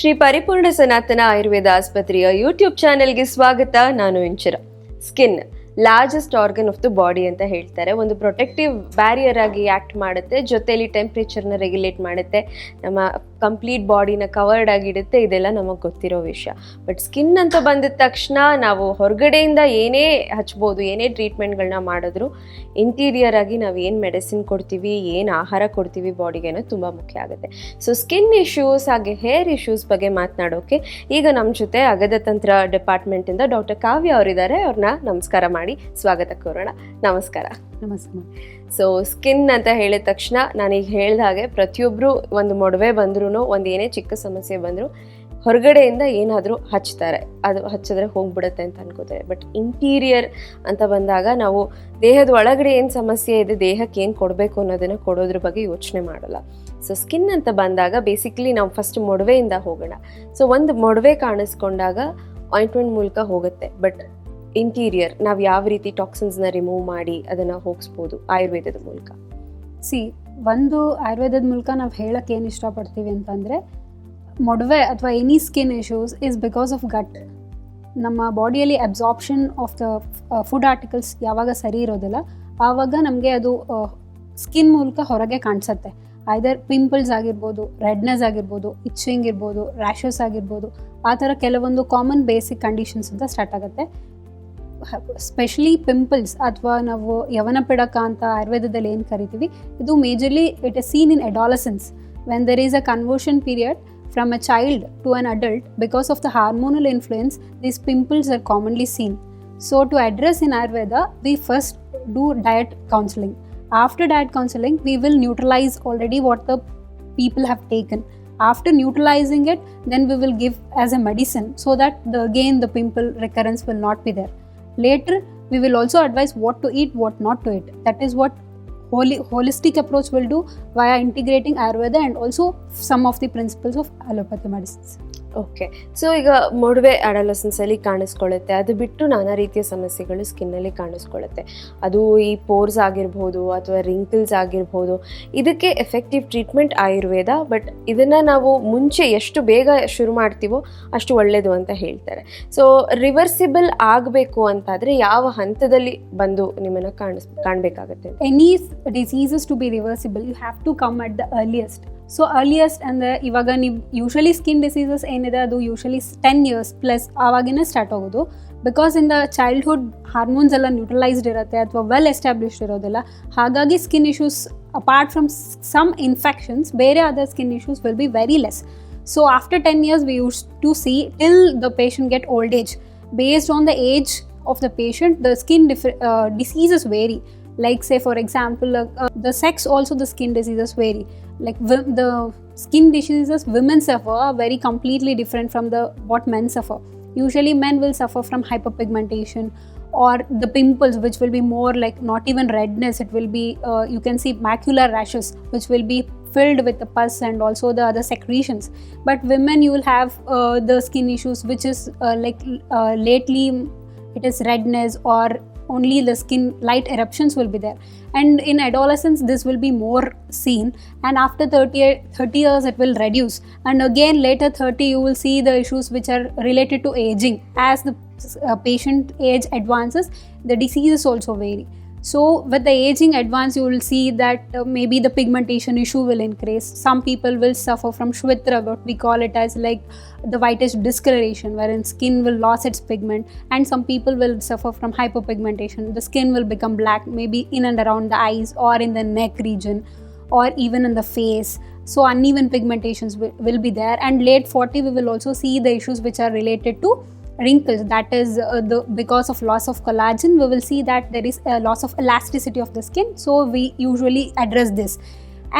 ಶ್ರೀ ಪರಿಪೂರ್ಣ ಸನಾತನ ಆಯುರ್ವೇದ ಆಸ್ಪತ್ರೆಯ ಯೂಟ್ಯೂಬ್ ಚಾನೆಲ್ಗೆ ಸ್ವಾಗತ. ನಾನು Inchara. Skin largest organ of the body ಅಂತ ಹೇಳ್ತಾರೆ. ಒಂದು ಪ್ರೊಟೆಕ್ಟಿವ್ ಬ್ಯಾರಿಯರ್ ಆಗಿ ಆ್ಯಕ್ಟ್ ಮಾಡುತ್ತೆ, ಜೊತೆಯಲ್ಲಿ ಟೆಂಪ್ರೇಚರ್ನ ರೆಗ್ಯುಲೇಟ್ ಮಾಡುತ್ತೆ, ನಮ್ಮ ಕಂಪ್ಲೀಟ್ ಬಾಡಿನ ಕವರ್ಡ್ ಆಗಿಡುತ್ತೆ. ಇದೆಲ್ಲ ನಮಗೆ ಗೊತ್ತಿರೋ ವಿಷಯ. ಬಟ್ ಸ್ಕಿನ್ ಅಂತ ಬಂದಿದ ತಕ್ಷಣ ನಾವು ಹೊರಗಡೆಯಿಂದ ಏನೇ ಹಚ್ಬೋದು, ಏನೇ ಟ್ರೀಟ್ಮೆಂಟ್ಗಳನ್ನ ಮಾಡಿದ್ರು ಇಂಟೀರಿಯರ್ ಆಗಿ ನಾವು ಏನು ಮೆಡಿಸಿನ್ ಕೊಡ್ತೀವಿ, ಏನು ಆಹಾರ ಕೊಡ್ತೀವಿ ಬಾಡಿಗೆ ಅನ್ನೋದು ತುಂಬ ಮುಖ್ಯ ಆಗುತ್ತೆ. ಸೊ ಸ್ಕಿನ್ ಇಶ್ಯೂಸ್ ಹಾಗೆ ಹೇರ್ ಇಶ್ಯೂಸ್ ಬಗ್ಗೆ ಮಾತನಾಡೋಕೆ ಈಗ ನಮ್ಮ ಜೊತೆ ಅಗದ ತಂತ್ರ ಡಿಪಾರ್ಟ್ಮೆಂಟಿಂದ ಡಾಕ್ಟರ್ ಕಾವ್ಯ ಅವರಿದ್ದಾರೆ. ಅವ್ರನ್ನ ನಮಸ್ಕಾರ ಮಾಡಿ ಸ್ವಾಗತ ಕೋರೋಣ. ನಮಸ್ಕಾರ. ನಮಸ್ಕಾರ. ಸೊ ಸ್ಕಿನ್ ಅಂತ ಹೇಳಿದ ತಕ್ಷಣ ನಾನೀಗ ಹೇಳಿದ ಹಾಗೆ ಪ್ರತಿಯೊಬ್ಬರು ಒಂದು ಮೊಡವೆ ಬಂದ್ರೂ, ಒಂದು ಏನೇ ಚಿಕ್ಕ ಸಮಸ್ಯೆ ಬಂದರೂ ಹೊರಗಡೆಯಿಂದ ಏನಾದರೂ ಹಚ್ತಾರೆ, ಅದು ಹಚ್ಚಿದ್ರೆ ಹೋಗ್ಬಿಡುತ್ತೆ ಅಂತ ಅನ್ಕೋತಾರೆ. ಬಟ್ ಇಂಟೀರಿಯರ್ ಅಂತ ಬಂದಾಗ ನಾವು ದೇಹದ ಒಳಗಡೆ ಏನು ಸಮಸ್ಯೆ ಇದೆ, ದೇಹಕ್ಕೆ ಏನು ಕೊಡಬೇಕು ಅನ್ನೋದನ್ನು ಕೊಡೋದ್ರ ಬಗ್ಗೆ ಯೋಚನೆ ಮಾಡಲ್ಲ. ಸೊ ಸ್ಕಿನ್ ಅಂತ ಬಂದಾಗ ಬೇಸಿಕಲಿ ನಾವು ಫಸ್ಟ್ ಮೊಡವೆಯಿಂದ ಹೋಗೋಣ. ಸೊ ಒಂದು ಮೊಡವೆ ಕಾಣಿಸ್ಕೊಂಡಾಗ ಆಯಿಂಟ್ಮೆಂಟ್ ಮೂಲಕ ಹೋಗುತ್ತೆ. ಬಟ್ ಇಂಟೀರಿಯರ್ ನಾವು ಯಾವ ರೀತಿ ಟಾಕ್ಸಿನ್ಸ್ನ ರಿಮೂವ್ ಮಾಡಿ ಅದನ್ನು ಹೋಗಿಸ್ಬೋದು ಆಯುರ್ವೇದದ ಮೂಲಕ? ಒಂದು ಆಯುರ್ವೇದದ ಮೂಲಕ ನಾವು ಹೇಳಕ್ಕೆ ಏನು ಇಷ್ಟಪಡ್ತೀವಿ ಅಂತಂದರೆ, ಮೊಡವೆ ಅಥವಾ any skin issues is because of gut. ನಮ್ಮ ಬಾಡಿಯಲ್ಲಿ absorption of the food articles ಯಾವಾಗ ಸರಿ ಇರೋದಿಲ್ಲ, ಆವಾಗ ನಮಗೆ ಅದು ಸ್ಕಿನ್ ಮೂಲಕ ಹೊರಗೆ ಕಾಣಿಸುತ್ತೆ. ಐದರ್ ಪಿಂಪಲ್ಸ್ ಆಗಿರ್ಬೋದು, ರೆಡ್ನೆಸ್ ಆಗಿರ್ಬೋದು, ಇಚ್ಚಿಂಗ್ ಇರ್ಬೋದು, ರ್ಯಾಷಸ್ ಆಗಿರ್ಬೋದು. ಆ ಥರ ಕೆಲವೊಂದು ಕಾಮನ್ ಬೇಸಿಕ್ ಕಂಡೀಷನ್ಸ್ ಅಂತ ಸ್ಟಾರ್ಟ್ ಆಗುತ್ತೆ. ಸ್ಪೆಷಲಿ ಪಿಂಪಲ್ಸ್ ಅಥವಾ ನಾವು ಯವನ ಪಿಡಕ ಅಂತ ಆಯುರ್ವೇದದಲ್ಲಿ ಏನು ಕರಿತೀವಿ, ಇದು majorly it is seen in adolescence when there is a conversion period from a child to an adult. Because of the hormonal influence, these pimples are commonly seen. So to address in Ayurveda, we first do diet counseling. After diet counseling, we will neutralize already what the people have taken. After neutralizing it, then we will give as a medicine so that again the pimple recurrence will not be there. Later, we will also advise what to eat, what not to eat. That is what holistic approach will do via integrating Ayurveda and also some of the principles of allopathy medicines. Okay. So ಈಗ ಮೊಡವೆ ಅಡಲಸೆನ್ಸಲ್ಲಿ ಕಾಣಿಸ್ಕೊಳ್ಳುತ್ತೆ, ಅದು ಬಿಟ್ಟು ನಾನಾ ರೀತಿಯ ಸಮಸ್ಯೆಗಳು ಸ್ಕಿನ್ನಲ್ಲಿ ಕಾಣಿಸ್ಕೊಳ್ಳುತ್ತೆ. ಅದು ಈ force ಆಗಿರ್ಬೋದು ಅಥವಾ ರಿಂಕಲ್ಸ್ ಆಗಿರ್ಬೋದು. ಇದಕ್ಕೆ ಎಫೆಕ್ಟಿವ್ ಟ್ರೀಟ್ಮೆಂಟ್ ಆಯುರ್ವೇದ. ಬಟ್ ಇದನ್ನು ನಾವು ಮುಂಚೆ ಎಷ್ಟು ಬೇಗ ಶುರು ಮಾಡ್ತೀವೋ ಅಷ್ಟು ಒಳ್ಳೆಯದು ಅಂತ ಹೇಳ್ತಾರೆ. ಸೊ ರಿವರ್ಸಿಬಲ್ ಆಗಬೇಕು ಅಂತಾದರೆ ಯಾವ ಹಂತದಲ್ಲಿ ಬಂದು ನಿಮ್ಮನ್ನು ಕಾಣಬೇಕಾಗತ್ತೆ? Any diseases to be reversible, you have to come at the earliest. So earliest ಅಂದರೆ ಇವಾಗ ನೀವು ಯೂಶಲಿ ಸ್ಕಿನ್ ಡಿಸೀಸಸ್ ಏನಿದೆ ಅದು ಯೂಶಲಿ 10 years ಪ್ಲಸ್ ಆವಾಗಿನೇ ಸ್ಟಾರ್ಟ್ ಆಗೋದು. Because in the childhood hormones ಎಲ್ಲ ನ್ಯೂಟ್ರಲೈಸ್ಡ್ ಇರುತ್ತೆ ಅಥವಾ ವೆಲ್ ಎಸ್ಟಾಬ್ಲಿಷ್ಡ್ ಇರೋದಿಲ್ಲ. ಹಾಗಾಗಿ skin issues apart from some infections, ಬೇರೆ other skin issues will be very less. So after 10 years we used to see till the patient get old age. Based on the age of the patient, the skin diseases vary. Like say for example, the sex also the skin diseases vary. Like the skin diseases women suffer are very completely different from what men suffer. Usually men will suffer from hyperpigmentation or the pimples, which will be more like not even redness. It will be you can see macular rashes which will be filled with the pus and also the other secretions. But women, you will have the skin issues which is lately it is redness or only the skin light eruptions will be there. And in adolescence this will be more seen, and after 30 years it will reduce, and again later 30 you will see the issues which are related to aging. As the patient age advances, the diseases also vary. So with the aging advance, you will see that maybe the pigmentation issue will increase. Some people will suffer from shvitra, what we call it as like the whitish discoloration, wherein skin will lose its pigment, and some people will suffer from hyperpigmentation. The skin will become black, maybe in and around the eyes or in the neck region or even in the face. So uneven pigmentations will be there. And late 40 we will also see the issues which are related to wrinkles. That is because of loss of collagen, we will see that there is a loss of elasticity of the skin. So we usually address this,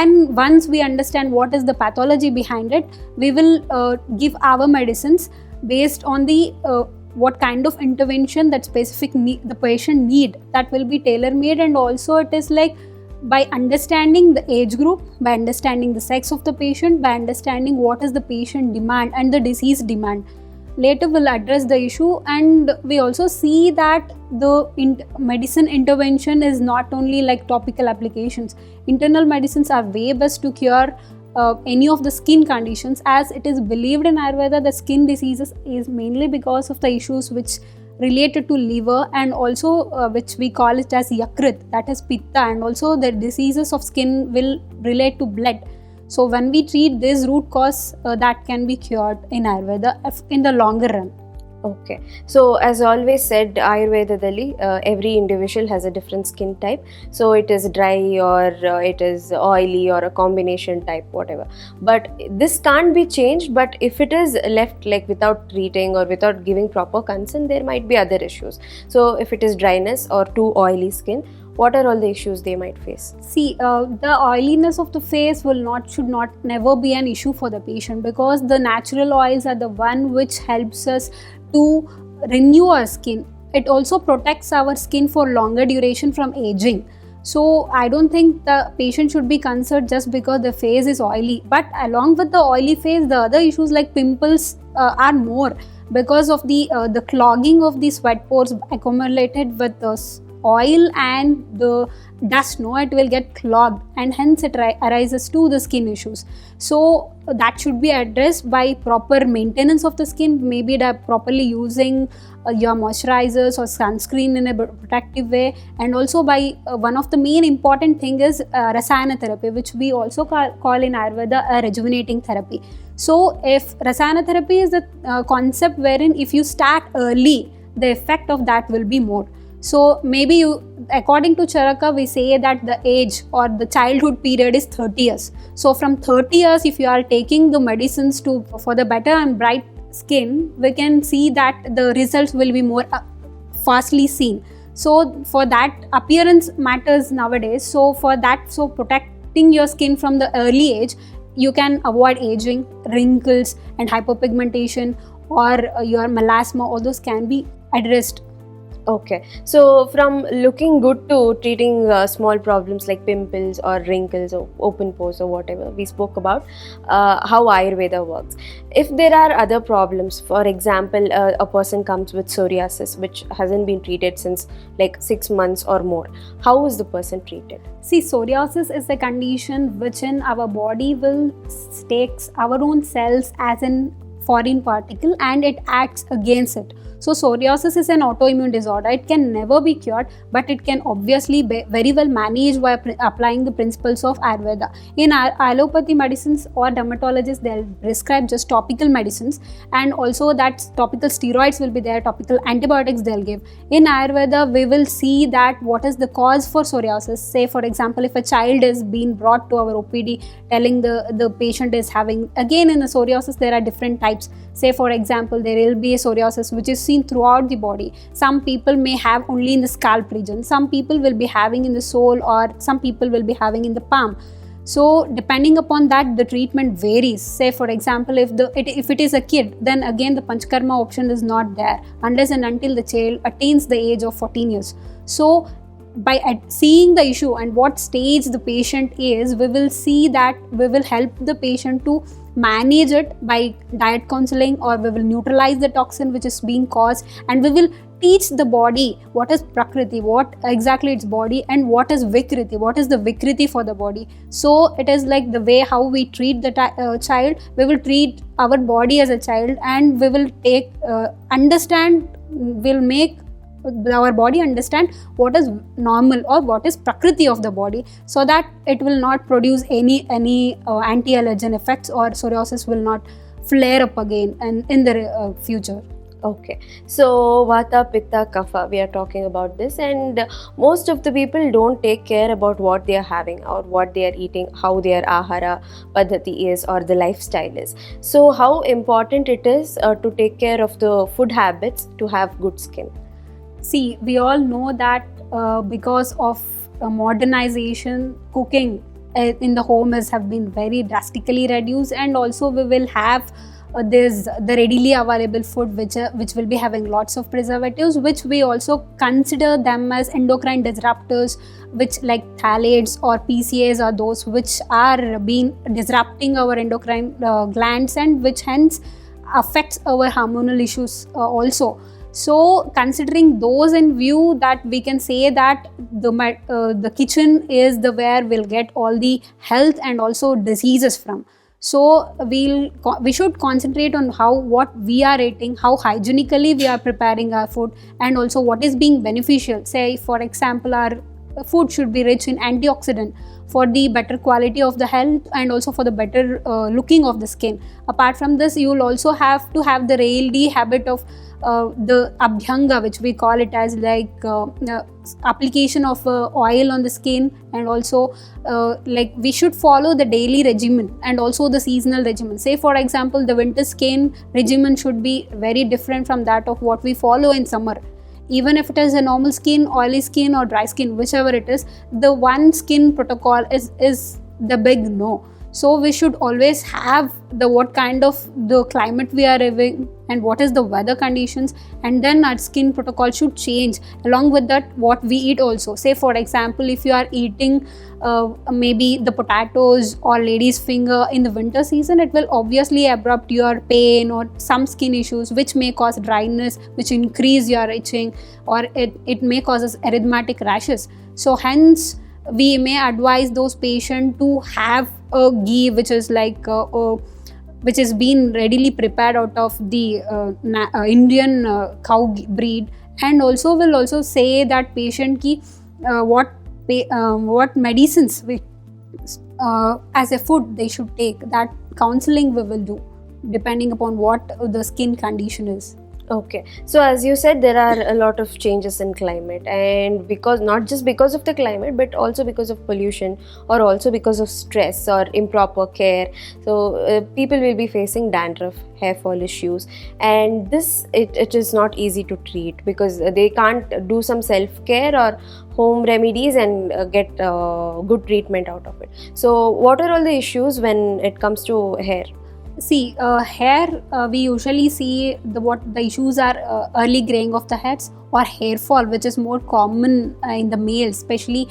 and once we understand what is the pathology behind it, we will give our medicines based on the what kind of intervention that specific the patient need. That will be tailor made. And also it is like by understanding the age group, by understanding the sex of the patient, by understanding what is the patient demand and the disease demand, later we'll address the issue. And we also see that the medicine intervention is not only like topical applications. Internal medicines are way best to cure any of the skin conditions, as it is believed in Ayurveda the skin diseases is mainly because of the issues which related to liver, and also which we call it as yakrit, that is pitta, and also the diseases of skin will relate to blood. So when we treat this root cause, that can be cured in Ayurveda in the longer run. Okay, so as always said, Ayurvedadalli every individual has a different skin type, so it is dry or it is oily or a combination type, whatever, but this can't be changed. But if it is left like without treating or without giving proper consent, there might be other issues. So if it is dryness or too oily skin, what are all the issues they might face? See, the oiliness of the face should not never be an issue for the patient, because the natural oils are the one which helps us to renew our skin. It also protects our skin for longer duration from aging. So I don't think the patient should be concerned just because the face is oily. But along with the oily face, the other issues like pimples are more, because of the clogging of the sweat pores accumulated with the oil and the dust. No, it will get clogged, and hence it arises to the skin issues. So that should be addressed by proper maintenance of the skin, maybe properly using your moisturizers or sunscreen in a protective way, and also by one of the main important thing is Rasayana therapy, which we also call in Ayurveda a rejuvenating therapy. So if Rasayana therapy is the concept wherein if you start early, the effect of that will be more. So maybe according to Charaka, we say that the age or the childhood period is 30 years. So from 30 years, if you are taking the medicines for the better and bright skin, we can see that the results will be more fastly seen. So for that, appearance matters nowadays. So for that, so protecting your skin from the early age, you can avoid aging, wrinkles and hyperpigmentation, or your melasma. All those can be addressed. Okay, so from looking good to treating small problems like pimples or wrinkles or open pores or whatever, we spoke about how Ayurveda works. If there are other problems, for example, a person comes with psoriasis which hasn't been treated since like 6 months or more, how is the person treated? See, psoriasis is a condition which in our body will takes our own cells as an foreign particle and it acts against it. So psoriasis is an autoimmune disorder. It can never be cured, but it can obviously be very well managed by applying the principles of Ayurveda. In allopathy medicines or dermatologists, they'll prescribe just topical medicines, and also that topical steroids will be there, topical antibiotics they'll give. In Ayurveda, we will see that what is the cause for psoriasis. Say for example, if a child is being brought to our OPD telling the patient is having, again in the psoriasis there are different types. Say for example, there will be a psoriasis which is seen throughout the body. Some people may have only in the scalp region, some people will be having in the sole, or some people will be having in the palm. So depending upon that, the treatment varies. Say for example, if it is a kid, then again the Panchakarma option is not there unless and until the child attains the age of 14 years. So by seeing the issue and what stage the patient is, we will see that we will help the patient to manage it by diet counseling, or we will neutralize the toxin which is being caused, and we will teach the body what is Prakriti, what exactly its body, and what is Vikriti, what is the Vikriti for the body. So it is like the way how we treat the child, we will treat our body as a child, and we will make our body understand what is normal or what is Prakriti of the body, so that it will not produce any anti-allergen effects, or psoriasis will not flare up again and in the future. Okay, so Vata, Pitta, Kapha, we are talking about this, and most of the people don't take care about what they are having or what they are eating, how their Ahara Paddhati is or the lifestyle is. So how important it is to take care of the food habits to have good skin? See, we all know that because of modernization, cooking in the home have been very drastically reduced, and also we will have the readily available food which will be having lots of preservatives, which we also consider them as endocrine disruptors, which like phthalates or PCAs are those which are disrupting our endocrine glands, and which hence affects our hormonal issues also. So considering those in view, that we can say that the kitchen is the where we'll get all the health and also diseases from. So we should concentrate on what we are eating, how hygienically we are preparing our food, and also what is being beneficial. Say for example, our food should be rich in antioxidant for the better quality of the health and also for the better looking of the skin. Apart from this, you will also have to have the daily habit of the abhyanga, which we call it as like application of oil on the skin, and also like we should follow the daily regimen and also the seasonal regimen. Say for example, the winter skin regimen should be very different from that of what we follow in summer. Even if it is a normal skin, oily skin or dry skin, whichever it is, the one skin protocol is the big no. So we should always have the what kind of the climate we are living and what is the weather conditions, and then our skin protocol should change along with that what we eat also. Say for example, if you are eating maybe the potatoes or lady's finger in the winter season, it will obviously abrupt your pain or some skin issues which may cause dryness, which increase your itching, or it may cause us erythematic rashes. So hence we may advise those patients to have a ghee which is like which is being readily prepared out of the Indian cow breed. And also will also say that patient ki what medicines as a food they should take. That counseling we will do depending upon what the skin condition is. Okay, so as you said, there are a lot of changes in climate, and because not just because of the climate but also because of pollution, or also because of stress or improper care. So people will be facing dandruff, hair fall issues, and this it is not easy to treat because they can't do some self-care or home remedies and get good treatment out of it. So what are all the issues when it comes to hair? See, hair, we usually see what the issues are early graying of the heads or hair fall, which is more common in the male, especially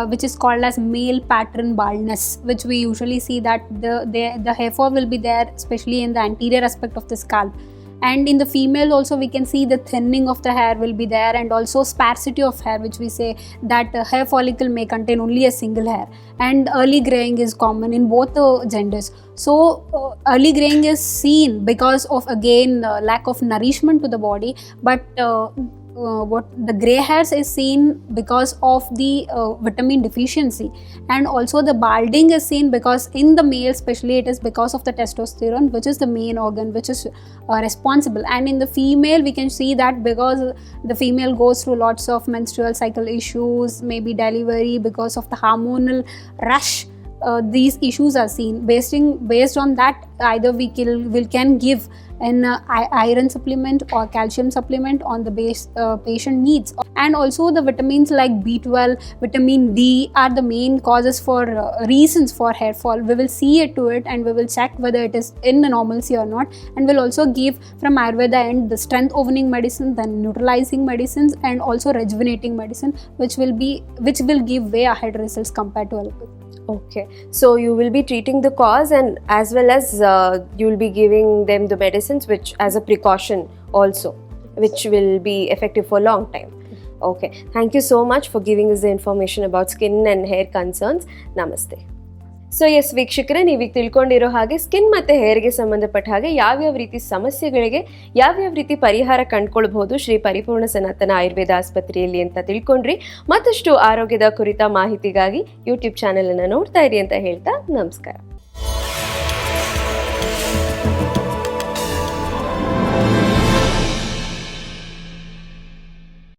which is called as male pattern baldness, which we usually see that the hair fall will be there, especially in the anterior aspect of the scalp. And in the female also we can see the thinning of the hair will be there, and also sparsity of hair, which we say that hair follicle may contain only a single hair. And early graying is common in both the genders. So early graying is seen because of again lack of nourishment to the body, but what the gray hairs is seen because of the vitamin deficiency. And also the balding is seen because in the male especially it is because of the testosterone, which is the main organ which is responsible. And in the female we can see that because the female goes through lots of menstrual cycle issues, maybe delivery, because of the hormonal rush. These issues are seen. Based on that, either we can give an iron supplement or calcium supplement on the base patient needs. And also the vitamins like B12, vitamin D are the main causes for reasons for hair fall. We will see it to it and we will check whether it is in the normalcy or not, and we'll also give from Ayurveda end the strength opening medicine, then neutralizing medicines, and also rejuvenating medicine, which will give way ahead results compared to allopathy. Okay, so you will be treating the cause, and as well as you will be giving them the medicines which as a precaution also, which will be effective for a long time. Okay, thank you so much for giving us the information about skin and hair concerns. Namaste. So yes ವೀಕ್ಷಕರೇ, ನೀವೀಗ ತಿಳ್ಕೊಂಡಿರೋ ಹಾಗೆ skin ಮತ್ತು ಹೇರ್ಗೆ ಸಂಬಂಧಪಟ್ಟ ಹಾಗೆ ಯಾವ್ಯಾವ ರೀತಿ ಸಮಸ್ಯೆಗಳಿಗೆ ಯಾವ್ಯಾವ ರೀತಿ ಪರಿಹಾರ ಕಂಡುಕೊಳ್ಬಹುದು ಶ್ರೀ ಪರಿಪೂರ್ಣ ಸನಾತನ ಆಯುರ್ವೇದ ಆಸ್ಪತ್ರೆಯಲ್ಲಿ ಅಂತ ತಿಳ್ಕೊಂಡ್ರಿ. ಮತ್ತಷ್ಟು ಆರೋಗ್ಯದ ಕುರಿತ ಮಾಹಿತಿಗಾಗಿ ಯೂಟ್ಯೂಬ್ ಚಾನೆಲನ್ನು ನೋಡ್ತಾ ಇರಿ ಅಂತ ಹೇಳ್ತಾ ನಮಸ್ಕಾರ.